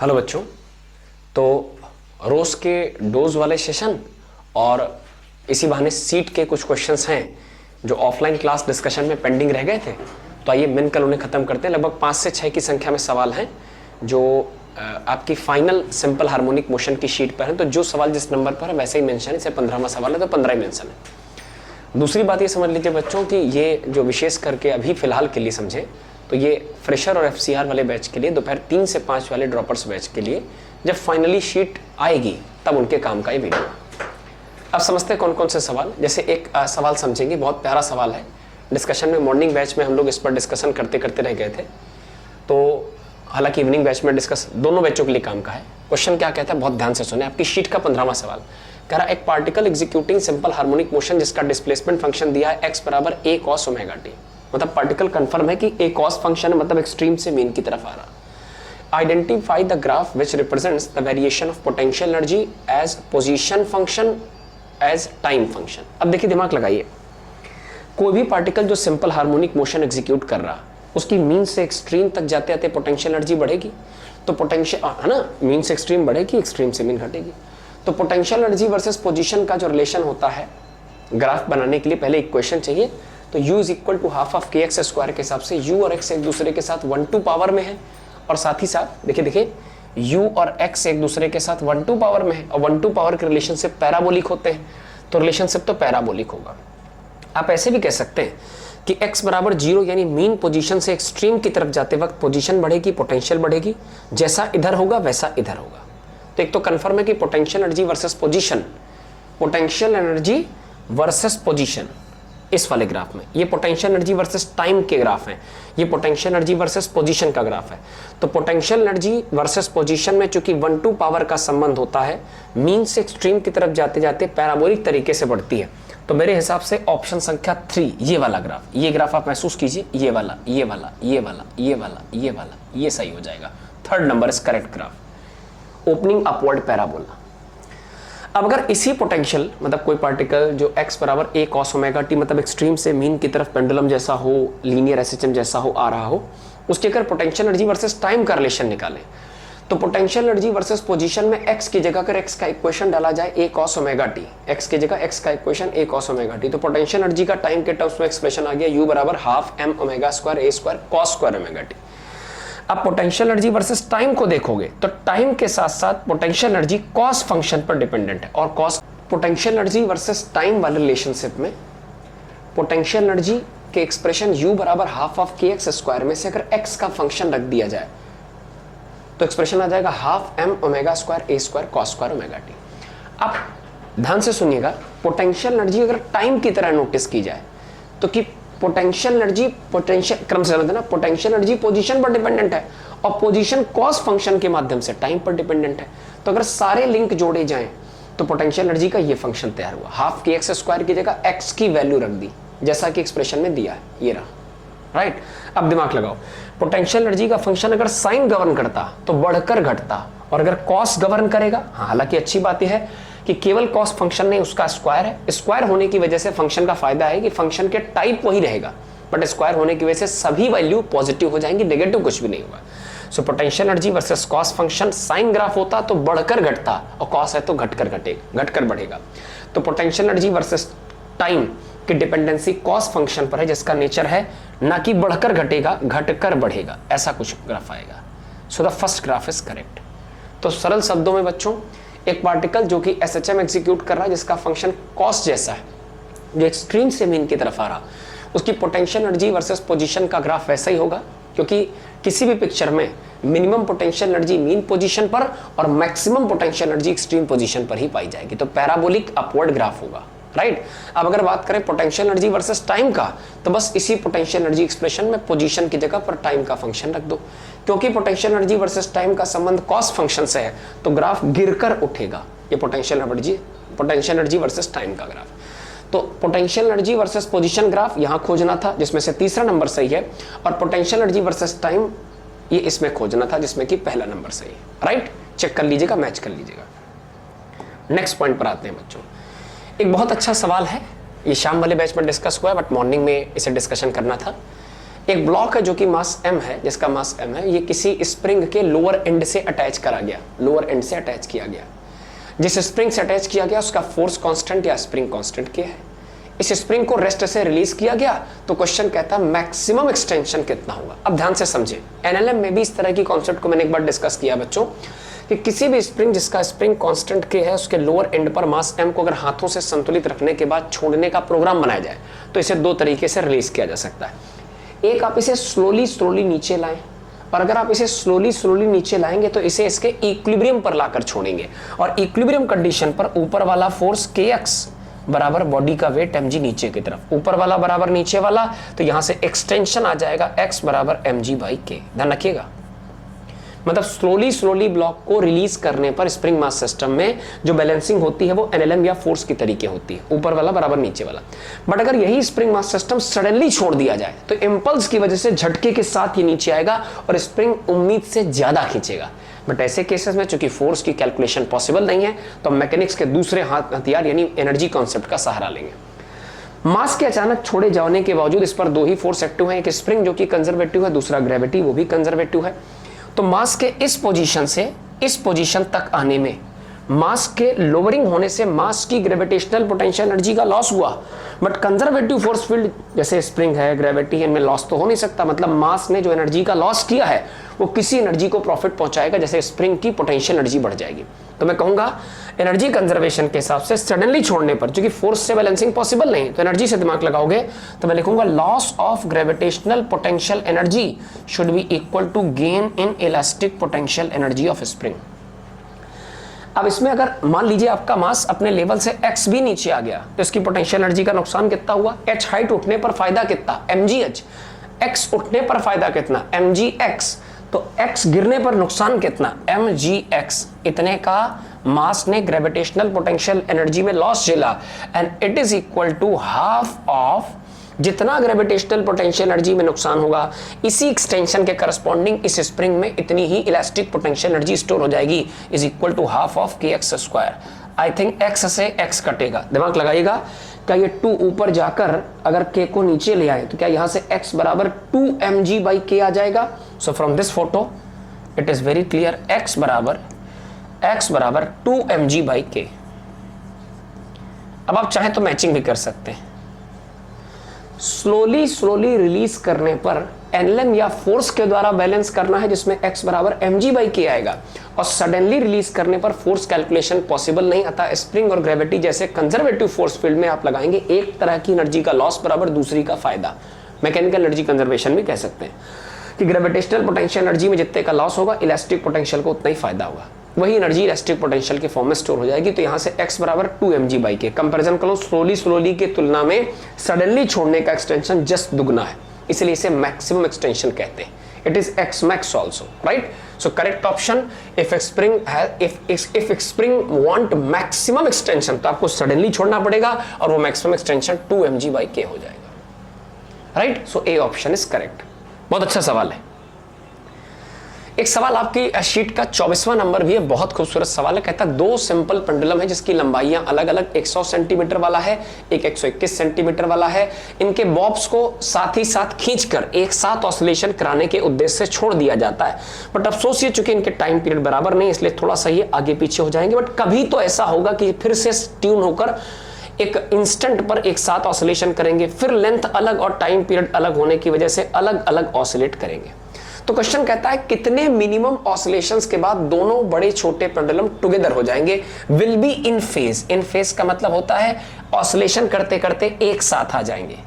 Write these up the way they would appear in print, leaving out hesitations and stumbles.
Hello बच्चों। तो रोज के डोज वाले सेशन और इसी बहाने सीट के कुछ क्वेश्चंस हैं जो ऑफलाइन क्लास डिस्कशन में पेंडिंग रह गए थे, तो आइए मिलकर उन्हें खत्म करते हैं। लगभग 5 से 6 की संख्या में सवाल हैं जो आपकी फाइनल सिंपल हार्मोनिक मोशन की शीट पर है। तो जो सवाल जिस नंबर पर है वैसे ही मेंशन है। इसे 15वां सवाल है तो 15 ही मेंशन है। दूसरी बात ये समझ लीजिए बच्चों कि ये जो विशेष करके अभी फिलहाल के लिए समझें तो ये फ्रेशर और एफसीआर वाले बैच के लिए, दोपहर 3 से 5 वाले ड्रॉपर्स बैच के लिए जब फाइनली शीट आएगी तब उनके काम का ये वीडियो। अब समझते हैं कौन कौन से सवाल। जैसे एक सवाल समझेंगे, बहुत प्यारा सवाल है। डिस्कशन में मॉर्निंग बैच में हम लोग इस पर डिस्कशन करते करते रह गए थे, तो हालांकि इवनिंग बैच में डिस्कस दोनों बैचों के लिए काम का है। क्वेश्चन क्या कहता है, बहुत ध्यान से सुने। आपकी शीट का 15वां सवाल कह रहा है एक particle executing simple harmonic motion जिसका डिस्प्लेसमेंट फंक्शन दिया है x बराबर a cos ओमेगा t। मतलब पार्टिकल कंफर्म है कि a cos फंक्शन है, मतलब एक्सट्रीम से मीन की तरफ आ रहा। Identify the graph which represents the variation of potential energy as position function as time function. अब देखिए, दिमाग लगाइए। कोई भी पार्टिकल जो सिंपल हार्मोनिक मोशन एग्जीक्यूट कर रहा, उसकी मीन से एक्सट्रीम तक जाते जाते पोटेंशियल एनर्जी बढ़ेगी। तो पोटेंशियल है ना, मीन से एक्सट्रीम बढ़ेगी, एक्सट्रीम से मीन घटेगी। तो पोटेंशियल एनर्जी वर्सेस पोजीशन का जो रिलेशन होता है ग्राफ बनाने के लिए पहले इक्वेशन चाहिए। तो u is equal to half of kx square के हिसाब से u और x एक दूसरे के साथ 1/2 पावर में है, और साथ ही साथ देखिए u और x एक दूसरे के साथ 1/2 पावर में है, और 1/2 पावर के रिलेशनशिप पैराबोलिक होते हैं, तो रिलेशनशिप तो पैराबोलिक होगा। आप ऐसे भी कह सकते हैं कि x बराबर 0 यानी मीन पोजीशन से एक्सट्रीम की तरफ जाते वक्त पोजीशन बढ़ेगी, पोटेंशियल बढ़ेगी। जैसा इधर होगा वैसा इधर होगा। तो एक तो कंफर्म है कि potential energy versus position, potential energy versus position इस वाले ग्राफ में, ये पोटेंशियल एनर्जी वर्सेस टाइम के ग्राफ हैं, ये पोटेंशियल एनर्जी वर्सेस पोजीशन का ग्राफ है। तो पोटेंशियल एनर्जी वर्सेस पोजीशन में चूंकि 1/2 पावर का संबंध होता है, मीन से एक्सट्रीम की तरफ जाते जाते पैराबोलिक तरीके से बढ़ती है। तो मेरे हिसाब से ऑप्शन संख्या 3, ये वाला ग्राफ, ये ग्राफ आप महसूस कीजिए, ये वाला, ये वाला, ये वाला, ये वाला, ये वाला, ये सही हो जाएगा। Third number is correct graph, opening upward parabola. अब अगर इसी पोटेंशियल, मतलब कोई पार्टिकल जो x बराबर a cos ओमेगा t, मतलब एक्सट्रीम से मीन की तरफ पेंडुलम जैसा हो, लीनियर एसएचएम जैसा हो आ रहा हो, उसके अगर पोटेंशियल एनर्जी वर्सेस टाइम का रिलेशन निकालें तो पोटेंशियल एनर्जी वर्सेस पोजीशन में x की जगह अगर x का इक्वेशन डाला जाए a cos omega t, x की जगह x का equation a cos omega t, तो पोटेंशियल एनर्जी का टाइम के टर्म्स में एक्सप्रेशन आ गया u बराबर half m omega square a square cos square omega t। अब पोटेंशियल एनर्जी वर्सेस टाइम को देखोगे तो टाइम के साथ साथ पोटेंशियल एनर्जी कॉस फंक्शन पर डिपेंडेंट है, और cos potential energy versus time वाले रिलेशनशिप में पोटेंशियल एनर्जी के एक्सप्रेशन u बराबर हाफ ऑफ kx स्क्वायर में से अगर x का फंक्शन रख दिया जाए तो एक्सप्रेशन आ जाएगा half m omega square a square cos square omega t। अब ध्यान से सुनिएगा, पोटेंशियल एनर्जी अगर टाइम की तरह नोटिस की जाए तो कि पोटेंशियल एनर्जी, पोटेंशियल क्रम से समझना, पोटेंशियल एनर्जी पोजीशन पर डिपेंडेंट है और पोजीशन कॉस फंक्शन के माध्यम से टाइम पर डिपेंडेंट है। तो अगर सारे लिंक जोड़े जाएं तो पोटेंशियल एनर्जी का ये फंक्शन तैयार हुआ। हाफ kx स्क्वायर की जगह x की वैल्यू रख दी जैसा कि एक्सप्रेशन में दिया है, ये रहा, राइट। अब दिमाग लगाओ, पोटेंशियल एनर्जी का फंक्शन अगर साइन गवर्न करता तो बढ़कर घटता, और अगर कॉस गवर्न करेगा, हालांकि अच्छी बात यह है कि केवल कॉस फंक्शन नहीं, उसका स्क्वायर है। स्क्वायर होने की वजह से फंक्शन का फायदा है कि फंक्शन के टाइप वही रहेगा, बट स्क्वायर होने की वजह से सभी वैल्यू पॉजिटिव हो जाएंगी, नेगेटिव कुछ भी नहीं होगा। So potential energy versus cos function sine graph होता तो बढ़कर घटता, और कॉस है तो घटकर घटेगा, घटकर बढ़ेगा। तो पोटेंशियल एनर्जी वर्सेस टाइम की डिपेंडेंसी कॉस फंक्शन पर है, जिसका नेचर है ना कि बढ़कर घटेगा, घटकर बढ़ेगा, ऐसा कुछ ग्राफ आएगा। So the first graph is correct. तो सरल शब्दों में बच्चों, एक पार्टिकल जो कि एसएचएम एग्जीक्यूट कर रहा है जिसका फंक्शन कॉस जैसा है, जो एक्सट्रीम से मीन की तरफ आ रहा, उसकी पोटेंशियल एनर्जी वर्सेस पोजीशन का ग्राफ वैसा ही होगा, क्योंकि किसी भी पिक्चर में minimum potential energy mean position पर और maximum potential energy extreme position पर ही पाई जाएगी। तो पैराबोलिक अपवर्ड ग्राफ होगा, राइट। अब अगर बात करें पोटेंशियल एनर्जी वर्सेस टाइम का, तो बस इसी पोटेंशियल एनर्जी एक्सप्रेशन में पोजीशन की जगह पर टाइम का फंक्शन रख दो। क्योंकि पोटेंशियल एनर्जी वर्सेस टाइम का संबंध कॉस फंक्शन से है तो ग्राफ गिरकर उठेगा। ये पोटेंशियल एनर्जी वर्सेस टाइम का ग्राफ। तो potential energy versus position graph यहां खोजना था, जिसमें से तीसरा नंबर सही है, और पोटेंशियल एनर्जी वर्सेस टाइम ये इसमें खोजना था, जिसमें कि पहला नंबर सही है, राइट। चेक कर लीजिएगा, मैच कर लीजिएगा। नेक्स्ट पॉइंट पर आते हैं बच्चों। एक बहुत अच्छा सवाल है, ये शाम वाले बैच में डिस्कस हुआ है, बट मॉर्निंग में इसे डिस्कशन करना था। एक ब्लॉक है जो कि मास m है, जिसका मास m है, ये किसी स्प्रिंग के लोअर एंड से अटैच करा गया, लोअर एंड से अटैच किया गया। जिस स्प्रिंग से अटैच किया गया उसका फोर्स कांस्टेंट या स्प्रिंग कांस्टेंट क्या है। इस स्प्रिंग को रेस्ट से रिलीज किया गया तो क्वेश्चन कहता है मैक्सिमम एक्सटेंशन कितना होगा। अब ध्यान से समझे, एनएलएम में भी इस तरह की कॉन्सेप्ट को मैंने एक बार डिस्कस किया बच्चों, कि किसी भी स्प्रिंग जिसका स्प्रिंग कांस्टेंट के है उसके लोअर एंड पर मास m को अगर हाथों से संतुलित रखने के बाद छोड़ने का प्रोग्राम बनाया जाए तो इसे दो तरीके से रिलीज किया जा सकता है। एक, आप इसे स्लोली नीचे लाएं, और अगर आप इसे स्लोली नीचे लाएंगे तो इसे इसके इक्विलिब्रियम पर लाकर छोड़ेंगे, और इक्विलिब्रियम कंडीशन पर ऊपर वाला फोर्स kx बराबर बॉडी का वेट mg नीचे की तरफ, ऊपर वाला बराबर नीचे वाला, तो यहां से एक्सटेंशन आ जाएगा x बराबर mg/k। ध्यान रखिएगा, मतलब स्लोली ब्लॉक को रिलीज करने पर स्प्रिंग मास सिस्टम में जो बैलेंसिंग होती है वो एनएलएम या फोर्स की तरीके होती है, ऊपर वाला बराबर नीचे वाला। बट अगर यही स्प्रिंग मास सिस्टम सडनली छोड़ दिया जाए तो इंपल्स की वजह से झटके के साथ ये नीचे आएगा और स्प्रिंग उम्मीद से ज्यादा खींचेगा। बट ऐसे केसेस में चूंकि फोर्स की कैलकुलेशन पॉसिबल नहीं है तो मैकेनिक्स के दूसरे हथियार यानी एनर्जी कॉन्सेप्ट का सहारा लेंगे। मास के अचानक छोड़े जाने के बावजूद इस पर दो ही फोर्स एक्टिव है, एक स्प्रिंग जो कि कंजर्वेटिव है, दूसरा ग्रेविटी वो भी कंजर्वेटिव है। तो मास के इस पोजीशन से इस पोजीशन तक आने में मास के लोअरिंग होने से मास की ग्रेविटेशनल पोटेंशियल एनर्जी का लॉस हुआ, बट कंजर्वेटिव फोर्स फील्ड जैसे स्प्रिंग है, ग्रेविटी है, इनमें लॉस तो हो नहीं सकता। मतलब मास ने जो एनर्जी का लॉस किया है वो किसी एनर्जी को प्रॉफिट पहुंचाएगा, जैसे स्प्रिंग की पोटेंशियल एनर्जी बढ़ जाएगी। तो मैं कहूंगा एनर्जी कंजर्वेशन के हिसाब से सडनली छोड़ने पर, क्योंकि फोर्स से बैलेंसिंग पॉसिबल नहीं, तो एनर्जी से दिमाग लगाओगे तो मैं लिखूंगा loss of gravitational potential energy should be equal to gain in elastic potential energy of spring. अब इसमें अगर मान लीजिए आपका मास अपने लेवल से x भी नीचे आ गया तो इसकी पोटेंशियल एनर्जी का नुकसान कितना हुआ, h हाइट उठने पर फायदा कितना mgh, x उठने पर फायदा कितना mgx, तो x गिरने पर नुकसान कितना mgx। इतने का मास ने ग्रेविटेशनल पोटेंशियल एनर्जी में लॉस झेला and it is equal to half of जितना ग्रेविटेशनल पोटेंशियल एनर्जी में नुकसान होगा इसी एक्सटेंशन के करस्पॉन्डिंग इस स्प्रिंग में इतनी ही इलास्टिक पोटेंशियल एनर्जी स्टोर हो जाएगी, is equal to half of kx square. I think x से x कटेगा, दिमाग लगाइएगा। क्या ये 2 ऊपर जाकर अगर k को नीचे ले आए तो क्या यहां से x बराबर 2mg/k आ जाएगा। So from this photo it is very clear, x बराबर 2mg/k। अब आप चाहें तो मैचिंग भी कर सकते हैं। स्लोली रिलीज करने पर एनएलएम या फोर्स के द्वारा बैलेंस करना है जिसमें x बराबर mg/k आएगा, और सडनली रिलीज करने पर फोर्स कैलकुलेशन पॉसिबल नहीं आता। स्प्रिंग और ग्रेविटी जैसे कंजर्वेटिव फोर्स फील्ड में आप लगाएंगे एक तरह की एनर्जी का लॉस बराबर दूसरी का फायदा। मैकेनिकल एनर्जी कंजर्वेशन भी कह सकते हैं कि ग्रेविटेशनल पोटेंशियल एनर्जी में जितने का लॉस होगा इलास्टिक पोटेंशियल को उतना ही फायदा होगा, वही एनर्जी इलास्टिक पोटेंशियल के फॉर्म में स्टोर हो जाएगी। तो यहां से x बराबर 2mg/k। कंपैरिजन करो, स्लोली के तुलना में सडनली छोड़ने का एक्सटेंशन जस्ट दुगना है, इसलिए इसे मैक्सिमम एक्सटेंशन कहते हैं। It is x max also, right? So correct option, if spring want maximum extension तो आपको सडनली छोड़ना पड़ेगा और वो मैक्सिमम एक्सटेंशन 2mg/k हो जाएगा, right? So A option is correct. बहुत अच्छा सवाल है। एक सवाल आपकी शीट का 24वां नंबर भी है, बहुत खूबसूरत सवाल है। कहता है 2 सिंपल पेंडुलम है जिसकी लंबाइयां अलग अलग, 100 सेंटीमीटर वाला है, एक 121 सेंटीमीटर वाला है। इनके बॉब्स को साथ ही साथ खींचकर एक साथ ऑसिलेशन कराने के उद्देश्य से छोड़ दिया जाता है। बट अफसोस ये चूंकि इनके टाइम पीरियड बराबर नहीं, इसलिए थोड़ा सा ये आगे पीछे हो जाएंगे। बट कभी तो ऐसा होगा कि फिर से ट्यून होकर एक इंस्टेंट पर एक साथ ऑसिलेशन करेंगे, फिर लेंथ अलग और टाइम पीरियड अलग होने की वजह से अलग अलग ऑसिलेट करेंगे। तो क्वेश्चन कहता है कितने मिनिमम ऑसिलेशंस के बाद दोनों बड़े छोटे पेंडुलम टुगेदर हो जाएंगे, will be in phase. In phase का मतलब होता है ऑसिलेशन करते करते एक साथ आ जाएंगे,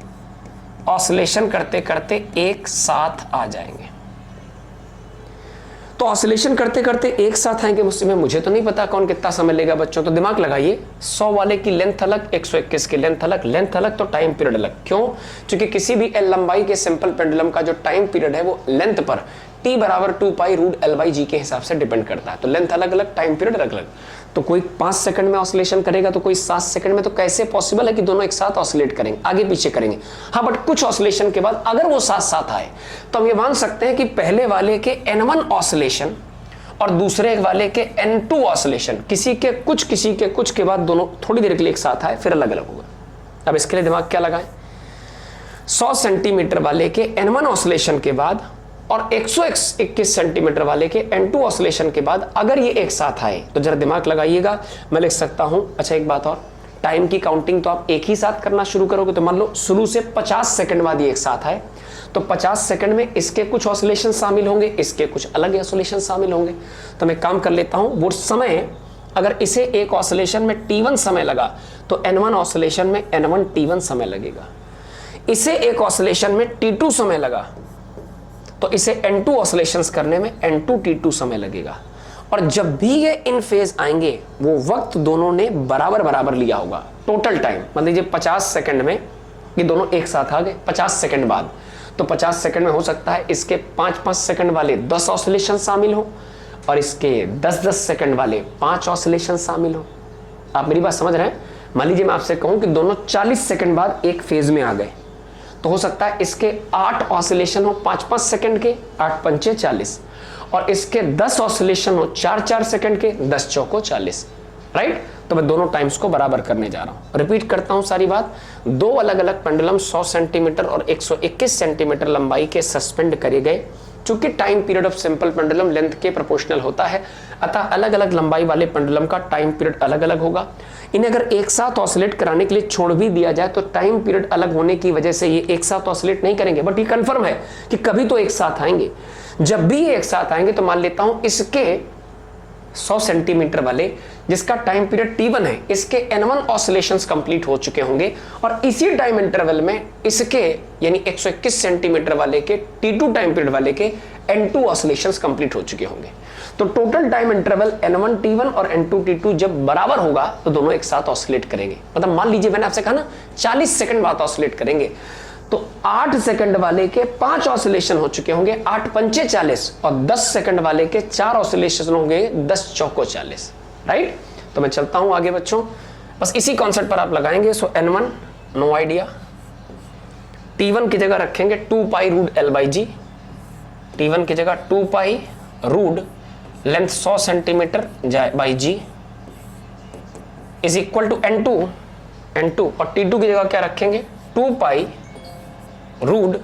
ऑसिलेशन करते करते एक साथ आ जाएंगे। तो ऑसिलेशन करते करते एक साथ आएंगे, उसमें मुझे तो नहीं पता कौन कितना समय लेगा बच्चों, तो दिमाग लगाइए। 100 वाले की लेंथ अलग, 121 की लेंथ अलग तो टाइम पीरियड अलग। क्यों? क्योंकि किसी भी एल लंबाई के सिंपल पेंडुलम का जो टाइम पीरियड है वो लेंथ पर t बराबर 2π√L/g के हिसाब से डिपेंड करता है। तो लेंथ अलग अलग, टाइम पीरियड अलग अलग। तो कोई 5 सेकंड में ऑसिलेशन करेगा तो कोई 7 सेकंड में, तो कैसे पॉसिबल है कि दोनों एक साथ ऑसिलेट करेंगे, आगे पीछे करेंगे? हाँ, बट कुछ ऑसिलेशन के बाद अगर वो साथ साथ आए तो हम ये मान सकते हैं कि पहले वाले के N1 ऑसिलेशन और दूसरे वाले के N2 ऑसिलेशन, किसी के कुछ के बाद दोनों थोड़ी देर के लिए एक साथ आए फिर अलग अलग होगा। अब इसके लिए दिमाग क्या लगाएं? 100 सेंटीमीटर वाले के N1 ऑसिलेशन के बाद और 121 सेंटीमीटर वाले के N2 ऑसिलेशन के बाद अगर ये एक साथ आए तो जरा दिमाग लगाइएगा। मैं लिख सकता हूं, अच्छा एक बात और, टाइम की काउंटिंग तो आप एक ही साथ करना शुरू करोगे तो मान लो शुरू से 50 सेकंड बाद ये एक साथ आए तो 50 सेकंड में इसके कुछ ऑसिलेशन शामिल होंगे, इसके कुछ अलग ऑसिलेशन शामिल होंगे। तो मैं काम कर लेता हूं, वो समय अगर इसे एक ऑसिलेशन में T1 समय लगा तो N1 ऑसिलेशन में N1 T1 समय लगेगा, इसे एक ऑसिलेशन में T2 समय लगा तो इसे N2 ऑसिलेशंस करने में N2 T2 समय लगेगा। और जब भी ये इन फेज आएंगे वो वक्त दोनों ने बराबर बराबर लिया होगा। टोटल टाइम मान लीजिए 50 सेकंड में ये दोनों एक साथ आ गए, 50 सेकंड बाद तो 50 सेकंड में हो सकता है इसके 5-5 सेकंड वाले 10 ऑसिलेशन शामिल हो और इसके 10-10 सेकंड वाले 5 ऑसिलेशन शामिल हो। आप मेरी बात समझ रहे हैं? मान लीजिए मैं आपसे कहूं कि दोनों 40 सेकंड बाद एक फेज में आ गए तो हो सकता है इसके 8 ऑसिलेशन हो 5-5 सेकंड के, 8 पंचे 40, और इसके 10 ऑसिलेशन हो 4-4 सेकंड के, 10 चौको 40। राइट? तो मैं दोनों टाइम्स को बराबर करने जा रहा हूं। रिपीट करता हूं सारी बात। दो अलग अलग पेंडुलम 100 सेंटीमीटर और 121 सेंटीमीटर लंबाई के सस्पेंड करे गए। चूंकि time period of simple pendulum length के प्रोपोर्शनल होता है, अतः अलग अलग लंबाई वाले पेंडुलम का टाइम पीरियड अलग अलग होगा। इन्हें अगर एक साथ ऑसिलेट कराने के लिए छोड़ भी दिया जाए तो टाइम पीरियड अलग होने की वजह से ये एक साथ ऑसिलेट नहीं करेंगे, बट ये कंफर्म है कि कभी तो एक साथ आएंगे। जब भी ये एक साथ आएंगे तो मान लेता हूं इसके 100 सेंटीमीटर वाले जिसका टाइम पीरियड T1 है, इसके N1 ऑसिलेशंस कंप्लीट हो चुके होंगे और इसी टाइम इंटरवल में इसके यानी 121 सेंटीमीटर वाले के T2 टाइम पीरियड वाले के N2 ऑसिलेशंस कंप्लीट हो चुके होंगे। तो total time interval N1 T1 और N2 T2 जब बराबर होगा तो दोनों एक साथ ऑसिलेट करेंगे। मतलब मान लीजिए मैंने आपसे कहा ना 40 सेकंड बाद ऑसिलेट करेंगे तो 8 सेकंड वाले के 5 ऑसिलेशन हो चुके होंगे, 8 पंचे 40, और 10 सेकंड वाले के 4 ऑसिलेशन होंगे, 10 चौको 40। राइट? तो मैं चलता हूं आगे बच्चों, बस इसी कॉन्सेप्ट पर आप लगाएंगे। सो N1 नो आइडिया, T1 की जगह रखेंगे 2 pi root L by g, T1 की जगह 2 pi root length 100 centimetre by g is equal to N2 और T2 की जगह क्या रखेंगे 2 पाई रूट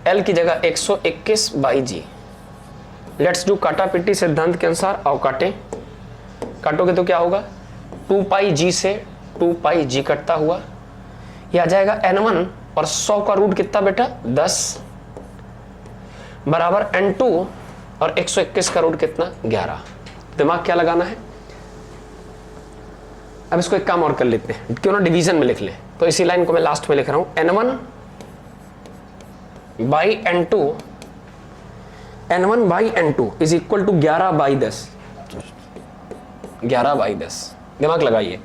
L की जगह 121 बाई जी। लेट्स डू काटा पिट्टी सिद्धांत के अनुसार। आओ काटोगे तो क्या होगा 2 पाई जी से 2 पाई जी कटता हुआ यह आ जाएगा N1 और 100 का रूट कितना बेटा 10 बराबर N2 और 121 का रूट कितना 11। दिमाग क्या लगाना है? अब इसको एक काम और कर लेते हैं, क्यों ना डिवीजन में लिख लें। तो इसी लाइन को मैं लास्ट में लिख रहा हूं N1 by N2 is equal to 11 by 10। 11 by 10 दिमाग लगाइए।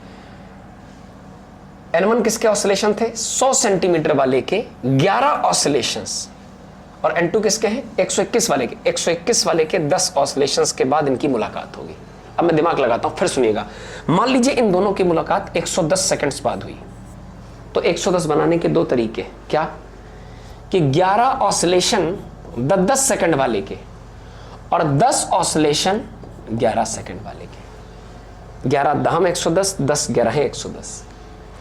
N1 किसके ऑसिलेशन थे 100 सेंटीमीटर वाले के 11 ऑसिलेशंस, और N2 किसके हैं 121 वाले के 121 वाले के 10 ऑसिलेशंस के बाद इनकी मुलाकात होगी। अब मैं दिमाग लगाता हूं, फिर सुनिएगा। मान लीजिए इन दोनों की मुलाकात 110 सेकंड्स बाद हुई तो 110 बनाने के दो तरीके, क्या कि 11 ऑसिलेशन 10-10 सेकंड वाले के और 10 ऑसिलेशन 11 सेकंड वाले के। 11 दहम 110, 10 11 है 110।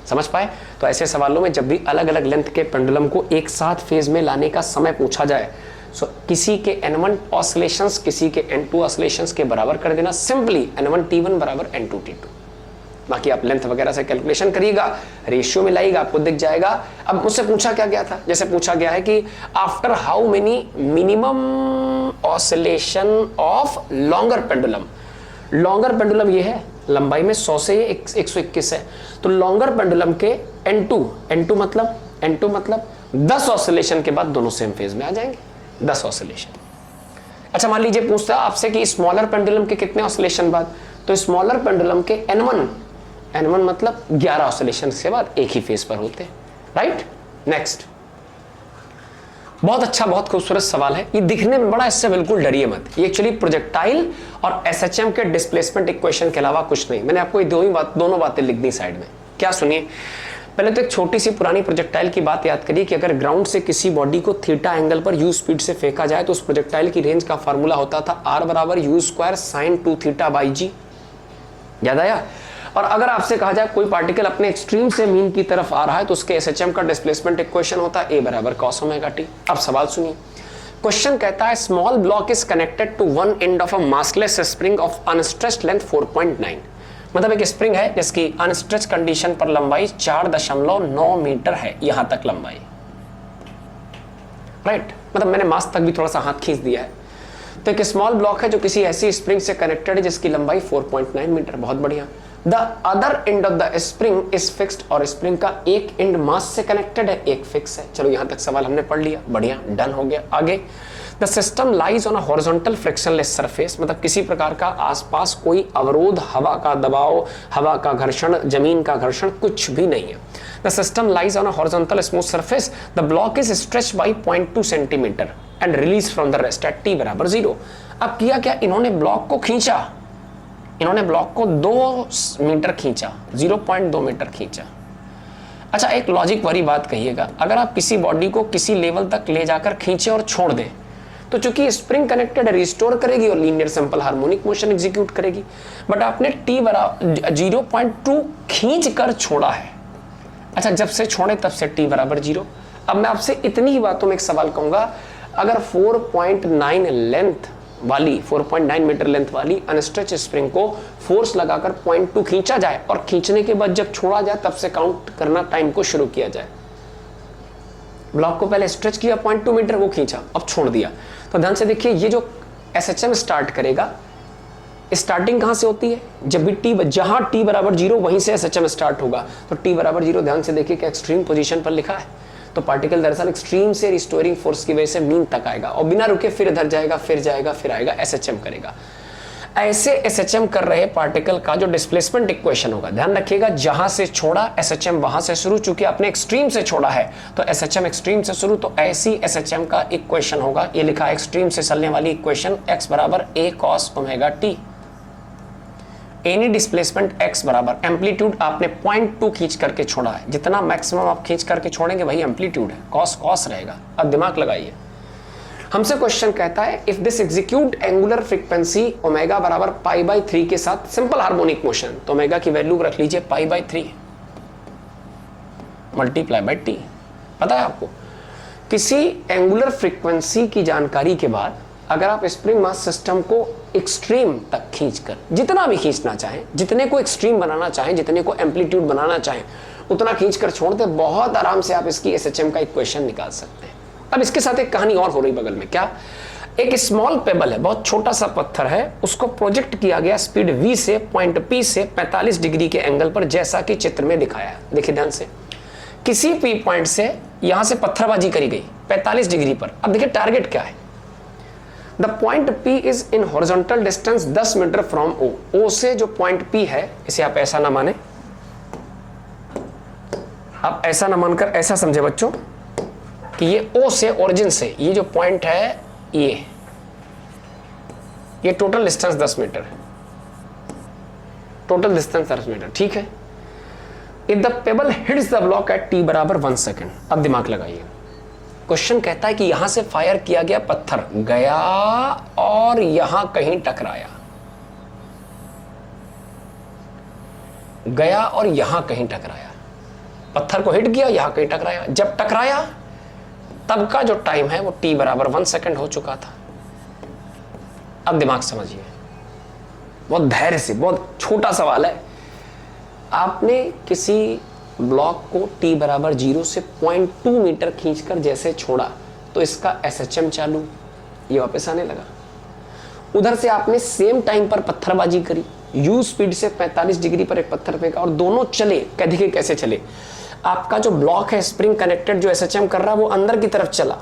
समझ पाए? तो ऐसे सवालों में जब भी अलग अलग लेंथ के पेंडुलम को एक साथ फेज में लाने का समय पूछा जाए सो किसी के N1 ऑसिलेशंस किसी के N2 ऑसिलेशंस के बराबर कर देना। सिंपली N1 T1 बराबर N2 T2। बाकी आप लेंथ वगैरह से कैलकुलेशन करिएगा, रेशियो में लाइएगा, आपको दिख जाएगा। अब मुझसे पूछा क्या गया था, जैसे पूछा गया है कि after how many minimum oscillation of longer pendulum. Longer pendulum ये है लंबाई में 100 से 121 है, तो लॉन्गर पेंडुलम के N2 मतलब 10 ऑसिलेशन के बाद दोनों सेम फेज में आ जाएंगे, 10 ऑसिलेशन। अच्छा मान लीजिए पूछता है आपसे कि स्मॉलर पेंडुलम के कितने ऑसिलेशन बाद, तो स्मॉलर पेंडुलम के N1 मतलब 11 ऑसिलेशन के बाद एक ही फेज पर होते हैं। राइट? नेक्स्ट, बहुत अच्छा बहुत खूबसूरत सवाल है। ये दिखने में बड़ा, इससे बिल्कुल डरिए मत। ये एक्चुअली प्रोजेक्टाइल और SHM के डिस्प्लेसमेंट इक्वेशन के अलावा कुछ नहीं। मैंने आपको ये दोनों बातें लिख दी साइड में। क्या सुनिए, पहले तो एक छोटी सी पुरानी प्रोजेक्टाइल की बात याद करिए कि अगर ग्राउंड से किसी बॉडी को थीटा एंगल पर u स्पीड से फेंका जाए तो उस प्रोजेक्टाइल की रेंज का फार्मूला होता था r बराबर u² sin 2 थीटा बाई जी। याद आया? और अगर आपसे कहा जाए कोई पार्टिकल अपने एक्सट्रीम से मीन की तरफ आ रहा है तो उसके एसएचएम का डिस्प्लेसमेंट इक्वेशन होता है ए बराबर कॉस ओमेगा टी। अब सवाल सुनिए, क्वेश्चन कहता है small block is connected to one end of a massless spring of unstretched length 4.9। मतलब एक स्प्रिंग है जिसकी अनस्ट्रेच कंडीशन पर लंबाई 4.9 मीटर है, यहां तक लंबाई, राइट। मतलब मैंने मास तक भी थोड़ा सा हाथ खींच दिया है। तो एक स्मॉल ब्लॉक है जो किसी ऐसी स्प्रिंग से कनेक्टेड है जिसकी लंबाई 4.9 मीटर, बहुत बढ़िया। The other end of the spring is fixed, और स्प्रिंग का एक एंड मास से कनेक्टेड है, एक फिक्स है। चलो यहां तक सवाल हमने पढ़ लिया, बढ़िया, डन हो गया। आगे, the system lies on a horizontal frictionless surface, मतलब किसी प्रकार का आसपास कोई अवरोध, हवा का दबाव, हवा का घर्षण, जमीन का घर्षण कुछ भी नहीं है। The system lies on a horizontal smooth surface, the block is stretched by 0.2 centimetre and release from the rest at t बराबर 0। अब किया क्या, इन्होंने ब्लॉक को खींचा, इन्होंने ब्लॉक को 2 मीटर खींचा, 0.2 मीटर खींचा। अच्छा, एक लॉजिक वाली बात कहिएगा, अगर आप किसी बॉडी को किसी लेवल तक ले जाकर खींचे और छोड़ दें तो चूंकि स्प्रिंग कनेक्टेड रिस्टोर करेगी और linear simple harmonic motion execute करेगी, बट आपने टी बराबर 0.2 खींच कर छोड़ा है। अच्छा, जब से छोड़े तब से टी बराबर 0। अब मैं आपसे इतनी ही बातों में एक सवाल कहूंगा, अगर 4.9 लेंथ वाली 4.9 मीटर लेंथ वाली अनस्ट्रेच स्प्रिंग को फोर्स लगाकर 0.2 खींचा जाए और खींचने के बाद जब छोड़ा जाए तब से काउंट करना टाइम को शुरू किया जाए। ब्लॉक को पहले स्ट्रेच किया 0.2 मीटर, वो खींचा, अब छोड़ दिया। तो ध्यान से देखिए, ये जो एसएचएम स्टार्ट करेगा, स्टार्टिंग कहां से होती है, जब भी टी, जहां टी बराबर 0 वहीं से एसएचएम स्टार्ट होगा। तो टी बराबर 0 ध्यान से देखिए कि एक्सट्रीम पोजीशन पर लिखा है, तो पार्टिकल दरअसल एक्सट्रीम से रिस्टोरिंग फोर्स की वजह से मीन तक आएगा और बिना रुके फिर इधर जाएगा, फिर जाएगा, फिर आएगा, एसएचएम करेगा। ऐसे एसएचएम कर रहे पार्टिकल का जो डिस्प्लेसमेंट इक्वेशन होगा, ध्यान रखिएगा, जहां से छोड़ा एसएचएम वहां से शुरू, चूंकि आपने एक्सट्रीम से छोड़ा है तो एसएचएम एक्सट्रीम से शुरू, तो ऐसी एसएचएम का इक्वेशन होगा, ये लिखा है एक्सट्रीम से चलने वाली इक्वेशन x बराबर a cos omega t। Any displacement x बराबर एम्पलीट्यूड आपने 0.2 खींच करके छोड़ा है, जितना मैक्सिमम आप खींच करके छोड़ेंगे वही एम्पलीट्यूड है, कॉस रहेगा। अब दिमाग लगाइए, हमसे क्वेश्चन कहता है if this execute angular frequency omega बराबर π/3 के साथ सिंपल हार्मोनिक मोशन, तो ओमेगा की वैल्यू रख लीजिए π/3 मल्टीप्लाई बाय टी। पता है आपको, किसी एंगुलर फ्रीक्वेंसी की जानकारी के बाद अगर आप स्प्रिंग मास सिस्टम को एक्सट्रीम तक खींचकर, जितना भी खींचना चाहें, जितने को एक्सट्रीम बनाना चाहें, जितने को एम्पलीट्यूड बनाना चाहें, उतना खींचकर छोड़ दे, बहुत आराम से आप इसकी एसएचएम का इक्वेशन निकाल सकते हैं। अब इसके साथ एक कहानी और हो रही बगल में, क्या, एक स्मॉल पेबल है, बहुत छोटा सा पत्थर है, उसको प्रोजेक्ट किया गया स्पीड v से पॉइंट P से 45 डिग्री के एंगल पर, जैसा कि चित्र में दिखाया है। देखिए ध्यान से, किसी P पॉइंट से यहां से पत्थरबाजी करी गई 45 डिग्री पर। अब देखिए टारगेट क्या है, the point P is in horizontal distance 10 metre from O। O से जो पॉइंट P है, इसे आप ऐसा ना माने, आप ऐसा ना मानकर ऐसा समझे बच्चों कि ये O से, ओरिजिन से, ये जो पॉइंट है ये टोटल डिस्टेंस 10 मीटर है, टोटल डिस्टेंस 10 मीटर, ठीक है। If the pebble hits the block at t बराबर 1 सेकेंड। अब दिमाग लगाइए, क्वेश्चन कहता है कि यहां से फायर किया गया पत्थर गया और यहां कहीं टकराया, गया और यहां कहीं टकराया, पत्थर को हिट किया, यहां कहीं टकराया। जब टकराया तब का जो टाइम है वो t बराबर 1 सेकेंड हो चुका था। अब दिमाग समझिए, बहुत धैर्य से, बहुत छोटा सवाल है। आपने किसी ब्लॉक को t बराबर 0 से 0.2 मीटर खींचकर जैसे छोड़ा तो इसका एसएचएम चालू, ये वापस आने लगा। उधर से आपने सेम टाइम पर पत्थरबाजी करी, u स्पीड से 45 डिग्री पर एक पत्थर फेंका और दोनों चले। देखिए कैसे चले, आपका जो ब्लॉक है स्प्रिंग कनेक्टेड जो एसएचएम कर रहा है वो अंदर की तरफ चला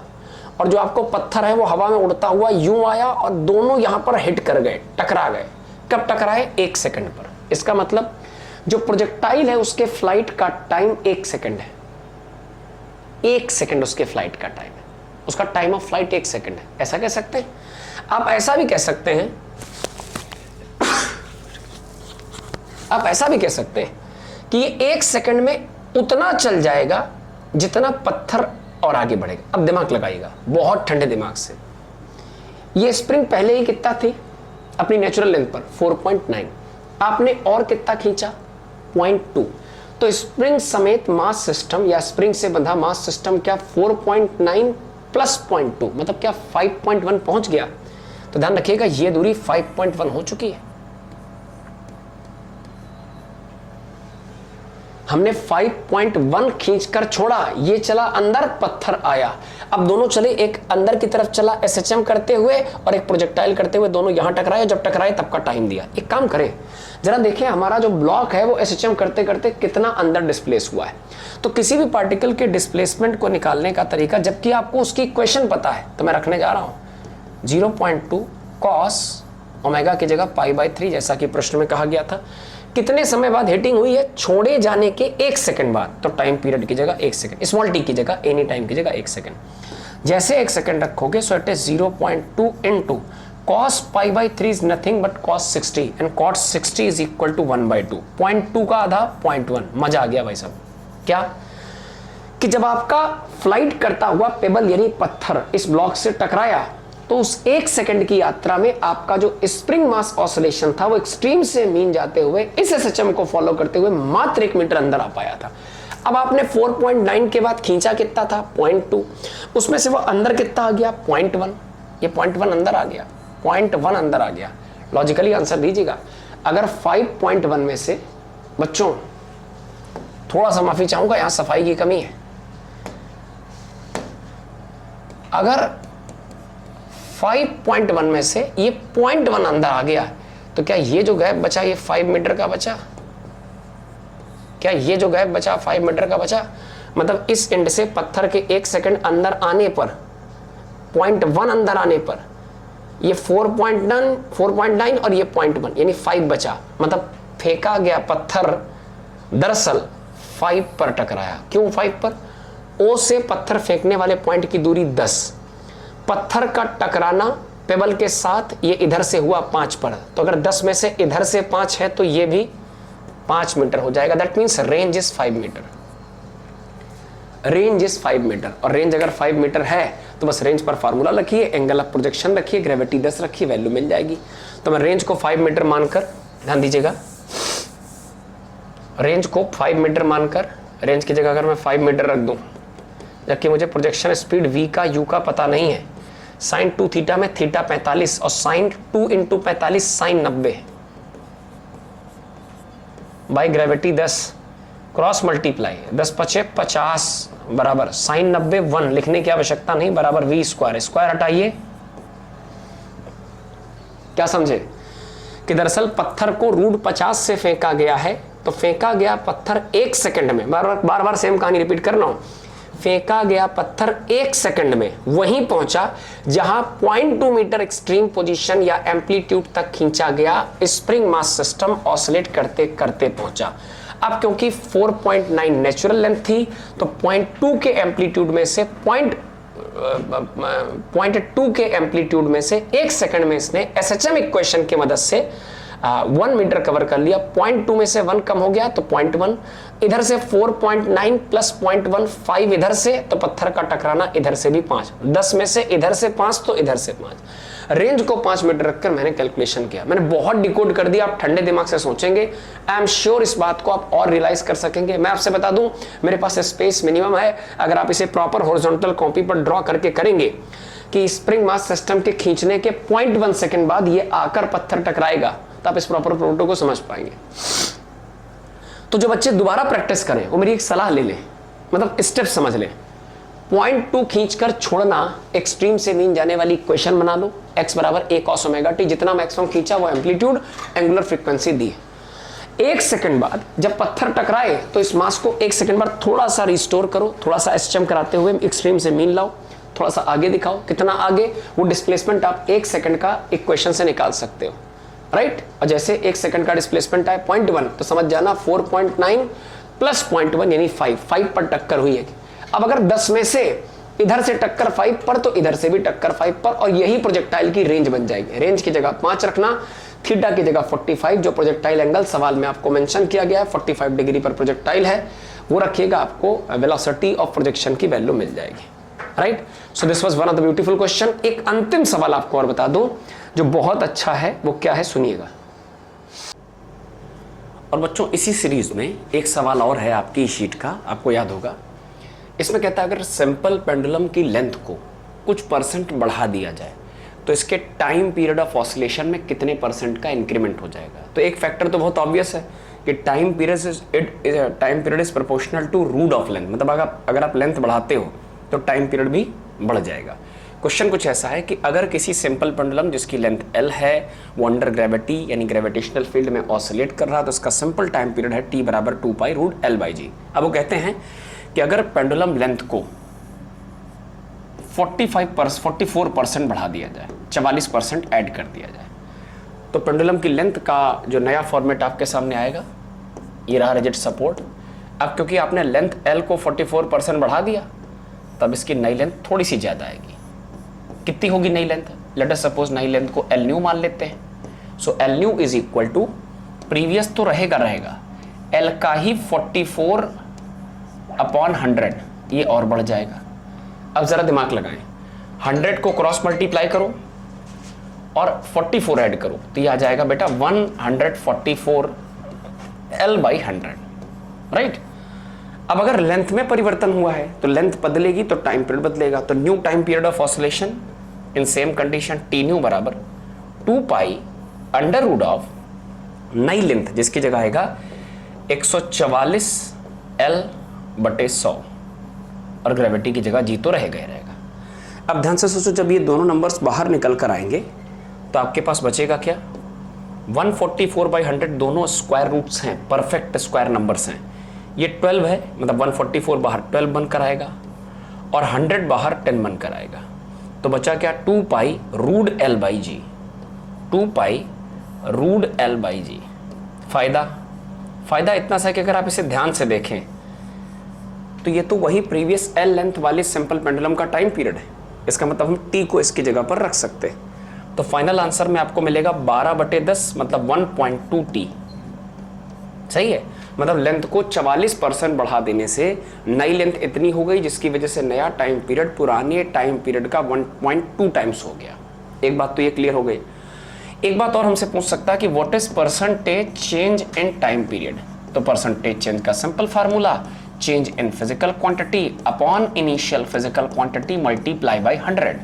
और जो आपको पत्थर है वो हवा में उड़ता हुआ यूं आया और दोनों यहां पर हिट कर गए, टकरा गए। कब टकराए? 1 सेकंड पर। इसका मतलब जो प्रोजेक्टाइल है उसके फ्लाइट का टाइम 1 सेकंड है, 1 सेकंड उसके फ्लाइट का टाइम है, उसका टाइम ऑफ फ्लाइट 1 सेकंड है। ऐसा कह सकते हैं। आप ऐसा भी कह सकते हैं, आप ऐसा भी कह सकते हैं कि ये 1 सेकंड में उतना चल जाएगा जितना पत्थर और आगे बढ़ेगा। अब दिमाग लगाइएगा बहुत ठंडे दिमाग से। ये स्प्रिंग पहले ही कितना थी अपनी नेचुरल लेंथ पर 4.9, आपने और कितना खींचा 0.2। तो स्प्रिंग समेत मास सिस्टम या स्प्रिंग से बंधा मास सिस्टम क्या 4.9 प्लस 0.2 मतलब क्या 5.1 पहुंच गया। तो ध्यान रखिएगा ये दूरी 5.1 हो चुकी है। हमने 5.1 खींचकर छोड़ा, ये चला अंदर, पत्थर आया। अब दोनों चले, एक अंदर की तरफ चला एसएचएम करते हुए और एक प्रोजेक्टाइल करते हुए, दोनों यहां टकराए। जब टकराए तब का टाइम दिया। एक काम करें जरा देखें हमारा जो ब्लॉक है वो एसएचएम करते करते कितना अंदर डिस्प्लेस हुआ है। तो किसी भी पार्टिकल के डिस्प्लेसमेंट को निकालने का तरीका, जबकि आपको उसकी इक्वेशन पता है, तो मैं रखने जा रहा हूं 0.2 cos ओमेगा की जगह π/3 जैसा कि प्रश्न में कहा गया था। कितने समय बाद हीटिंग हुई है, छोड़े जाने के 1 सेकंड बाद। तो टाइम पीरियड की जगह 1 सेकंड, स्मॉल टी की जगह एनी टाइम की जगह 1 सेकंड। जैसे 1 सेकंड रखोगे so it is 0.2 into cos π/3 is nothing but cos 60 and cos 60 is equal to 1/2। 0.2 का आधा 0.1। मजा आ गया भाई साहब। क्या कि जब आपका फ्लाइट करता हुआ पेबल यानी पत्थर इस ब्लॉक से टकराया तो उस 1 सेकंड की यात्रा में आपका जो स्प्रिंग मास ऑसिलेशन था वो एक्सट्रीम से मीन जाते हुए इस एसएचएम को फॉलो करते हुए मात्र 1 मीटर अंदर आ पाया था। अब आपने 4.9 के बाद खींचा कितना था 0.2, उसमें से वो अंदर कितना आ गया 0.1। ये 0.1 अंदर आ गया, 0.1 अंदर आ गया। लॉजिकली आंसर दीजिएगा। अगर 5.1 में से, बच्चों थोड़ा सा माफी चाहूंगा यहां सफाई की कमी है, अगर 5.1 में से ये 0.1 अंदर आ गया तो क्या ये जो गैप बचा ये 5 मीटर का बचा? क्या ये जो गैप बचा 5 मीटर का बचा? मतलब इस एंड से पत्थर के 1 सेकंड अंदर आने पर, 0.1 अंदर आने पर ये 4.9 और ये 0.1 यानी 5 बचा। मतलब फेंका गया पत्थर दरअसल 5 पर टकराया। क्यों 5 पर? ओ से पत्थर फेंकने वाले पॉइंट की दूरी 10, पत्थर का टकराना पेबल के साथ ये इधर से हुआ 5 पर। तो अगर 10 में से इधर से 5 है तो ये भी 5 मीटर हो जाएगा। That means range is 5 metre. Range is 5 metre. और रेंज अगर 5 मीटर है तो बस रेंज पर फार्मूला रखिए, एंगल ऑफ प्रोजेक्शन रखिए, ग्रेविटी 10 रखिए, वैल्यू मिल जाएगी। तो मैं रेंज को 5 मीटर मानकर, ध्यान दीजिएगा, रेंज को 5 मीटर मानकर, रेंज की जगह अगर मैं 5 मीटर रख दूं, जबकि मुझे प्रोजेक्शन स्पीड v का u का पता नहीं है, साइन 2 थीटा में थीटा 45 और sine 2 into 45 sine 90 by gravity 10 cross multiply 10 पचे 50 बराबर साइन 90 1 लिखने की आवश्यकता नहीं, बराबर v स्क्वायर। स्क्वायर हटाइए, क्या समझे कि दरअसल पत्थर को रूट 50 से फेंका गया है। तो फेंका गया पत्थर 1 सेकंड में, बार बार सेम कहानी रिपीट कर रहा हूं, फेंका गया पत्थर 1 सेकंड में वहीं पहुंचा जहां 0.2 मीटर एक्सट्रीम पोजीशन या एम्पलीट्यूड तक खींचा गया स्प्रिंग मास सिस्टम ऑसिलेट करते करते पहुंचा। अब क्योंकि 4.9 नेचुरल लेंथ थी तो 0.2 के एम्पलीट्यूड में से 0.2 के एम्पलीट्यूड में से 1 सेकंड में इसने एसएचएम इक्वेशन की मदद से 1 मीटर कवर कर लिया। 0.2 में से 1 कम हो गया तो 0.1, इधर से 4.9 प्लस 0.1 5 इधर से, तो पत्थर का टकराना इधर से भी 5, 10 में से इधर से 5 तो इधर से 5। रेंज को 5 मीटर रखकर मैंने कैलकुलेशन किया। मैंने बहुत डिकोड कर दिया। आप ठंडे दिमाग से सोचेंगे, आई एम श्योर इस बात को आप और रियलाइज कर सकेंगे। मैं आपसे बता दूं, मेरे पास स्पेस मिनिमम है। अगर आप इसे प्रॉपर हॉरिजॉन्टल कॉपी पर ड्रॉ करके करेंगे कि स्प्रिंग मास सिस्टम के खींचने के 0.1 सेकंड बाद ये आकर पत्थर टकराएगा, तो आप इस प्रॉपर प्रोटो को समझ पाएंगे। तो जो बच्चे दोबारा प्रैक्टिस करें वो मेरी एक सलाह ले लें, मतलब स्टेप समझ लें। 0.2 खींचकर छोड़ना, एक्सट्रीम से मीन जाने वाली इक्वेशन बना लो, x बराबर a cos ओमेगा t। जितना मैक्सिमम खींचा वो एम्पलीट्यूड, एंगुलर फ्रीक्वेंसी दी। 1 सेकंड बाद जब पत्थर टकराए तो इस मास को 1 सेकंड बाद थोड़ा सा रिस्टोर करो, थोड़ा सा एसएचएम कराते हुए एक्सट्रीम से मीन लाओ, थोड़ा सा आगे दिखाओ। कितना आगे? वो डिस्प्लेसमेंट आप 1 सेकंड का इक्वेशन से निकाल सकते हो, राइट। और जैसे 1 सेकंड का डिस्प्लेसमेंट है 0.1 तो समझ जाना 4.9 प्लस 0.1 यानी 5 पर टक्कर हुई है। अब अगर 10 में से इधर से टक्कर 5 पर तो इधर से भी टक्कर 5 पर, और यही प्रोजेक्टाइल की रेंज बन जाएगी। रेंज की जगह 5 रखना, थीटा की जगह 45, जो प्रोजेक्टाइल एंगल सवाल में आपको मेंशन किया गया है 45 डिग्री पर प्रोजेक्टाइल है, वो रखिएगा, आपको वेलोसिटी ऑफ प्रोजेक्शन की वैल्यू मिल जाएगी, right. So this was one of the beautiful question. एक अंतिम सवाल आपको और बता दूं जो बहुत अच्छा है, वो क्या है सुनिएगा। और बच्चों इसी सीरीज में एक सवाल और है आपकी शीट का, आपको याद होगा। इसमें कहता है अगर सिंपल पेंडुलम की लेंथ को कुछ परसेंट बढ़ा दिया जाए तो इसके टाइम पीरियड ऑफ ऑसिलेशन में कितने परसेंट का इंक्रीमेंट हो जाएगा। तो एक फैक्टर तो बहुत ऑब्वियस है कि time period is proportional to root of length, मतलब अगर आप लेंथ बढ़ाते हो तो टाइम पीरियड भी बढ़ जाएगा। क्वेश्चन कुछ ऐसा है कि अगर किसी सिंपल पेंडुलम जिसकी लेंथ L है वो अंडर ग्रेविटी यानी ग्रेविटेशनल फील्ड में ऑसिलेट कर रहा है तो उसका सिंपल टाइम पीरियड है T बराबर 2 पाई रूट L/G। अब वो कहते हैं कि अगर पेंडुलम लेंथ को 44% बढ़ा दिया जाए, 44% ऐड कर दिया जाए, तो पेंडुलम की लेंथ का जो नया फॉर्मेट आपके सामने आएगा ये रहा रिजिड सपोर्ट। अब क्योंकि आपने लेंथ L को 44% बढ़ा दिया तब इसकी नई लेंथ थोड़ी सी ज़्यादा आएगी। कितनी होगी नई लेंथ? लेट अस सपोज नई लेंथ को L न्यू मान लेते हैं। So L new is equal to previous तो रहेगा L का ही 44/100, ये और बढ़ जाएगा। अब जरा दिमाग लगाएं, 100 को क्रॉस मल्टीप्लाई करो और 44 ऐड करो तो ये आ जाएगा बेटा 144 L/100, राइट। अब अगर लेंथ में परिवर्तन हुआ है तो लेंथ बदलेगी तो टाइम पीरियड बदलेगा। तो new time period of oscillation in same condition T new बराबर 2 पाई अंडर रूट ऑफ नई लेंथ जिसकी जगह आएगा 144 L/100 और ग्रेविटी की जगह G तो रहेगा ही रहेगा। अब ध्यान से सोचो, जब ये दोनों नंबर्स बाहर निकल कर आएंगे तो आपके पास बचेगा क्या? 144/100 दोनों स्क्वायर रूट्स हैं, परफेक्ट स्क्वायर नंबर्स हैं। ये 12 है, मतलब 144 बाहर 12 बनकर आएगा और 100 बाहर 10 बनकर आएगा। तो बचा क्या? 2 pi root L/G, 2 pi root L/G। फायदा इतना सा कि अगर आप इसे ध्यान से देखें तो ये तो वही प्रीवियस L लेंथ वाले सिंपल पेंडुलम का टाइम पीरियड है। इसका मतलब हम T को इसकी जगह पर रख सकते हैं। तो फाइनल आंसर में आपको मिलेगा 12/10, मतलब 1.2 T। सही है, मतलब लेंथ को 44% बढ़ा देने से नई लेंथ इतनी हो गई जिसकी वजह से नया टाइम पीरियड पुराने टाइम पीरियड का 1.2 टाइम्स हो गया। एक बात तो ये क्लियर हो गई। एक बात और हमसे पूछ सकता है कि what is percentage change in time period. तो परसेंटेज चेंज का simple formula change in physical quantity upon initial physical quantity multiply by 100,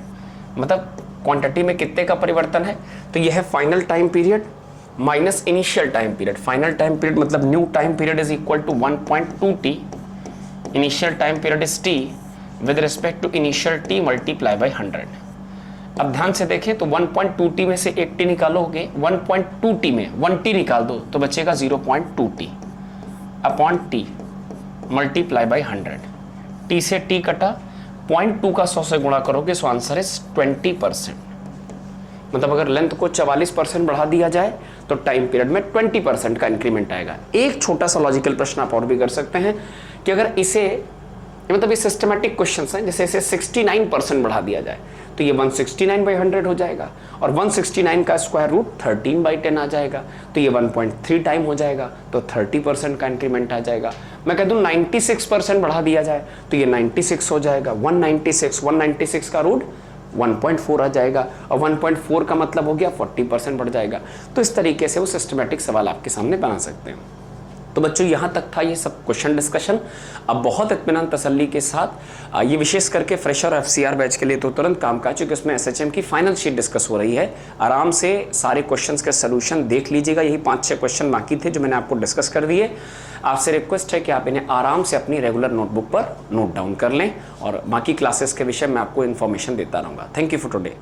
मतलब क्वांटिटी में कितने का परिवर्तन है। तो यह है final time period minus initial time period. Final time period मतलब new time period is equal to 1.2 T, initial time period is T with respect to initial T multiply by 100। अब ध्यान से देखें तो 1.2 T में से एक T निकालोगे, 1.2 T में 1 T निकाल दो तो बचेगा 0.2 T upon T multiply by 100। T से T कटा, 0.2 का 100 से गुणा करोगे सो आंसर इज 20%। मतलब अगर लेंथ को 44% बढ़ा दिया जाए तो टाइम पीरियड में 20% का इंक्रीमेंट आएगा। एक छोटा सा लॉजिकल प्रश्न आप और भी कर सकते हैं कि अगर इसे, मतलब ये सिस्टमैटिक क्वेश्चंस हैं, जैसे इसे 69% बढ़ा दिया जाए तो ये 169/100 हो जाएगा और 169 का स्क्वायर रूट 13/10 आ जाएगा तो ये 1.3 टाइम हो जाएगा, तो 30% का इंक्रीमेंट आ जाएगा। मैं कह दूं 96% बढ़ा दिया जाए तो ये 96 हो जाएगा, 196 का रूट 1.4 आ जाएगा और 1.4 का मतलब हो गया 40% बढ़ जाएगा। तो इस तरीके से वो सिस्टमैटिक सवाल आपके सामने बना सकते हैं। तो बच्चों यहाँ तक था ये सब क्वेश्चन डिस्कशन। अब बहुत इत्मीनान तसल्ली के साथ ये विशेष करके फ्रेशर और FCR बैच के लिए तो तुरंत काम का, चूँकि उसमें SHM की फाइनल शीट डिस्कस हो रही है। आराम से सारे क्वेश्चंस के सोल्यूशन देख लीजिएगा। यही 5-6 क्वेश्चन बाकी थे जो मैंने आपको डिस्कस कर दिए। आपसे रिक्वेस्ट है कि आप इन्हें आराम से अपनी रेगुलर नोटबुक पर नोट डाउन कर लें और बाकी क्लासेस के विषय में आपको इन्फॉर्मेशन देता रहूँगा। Thank you for today.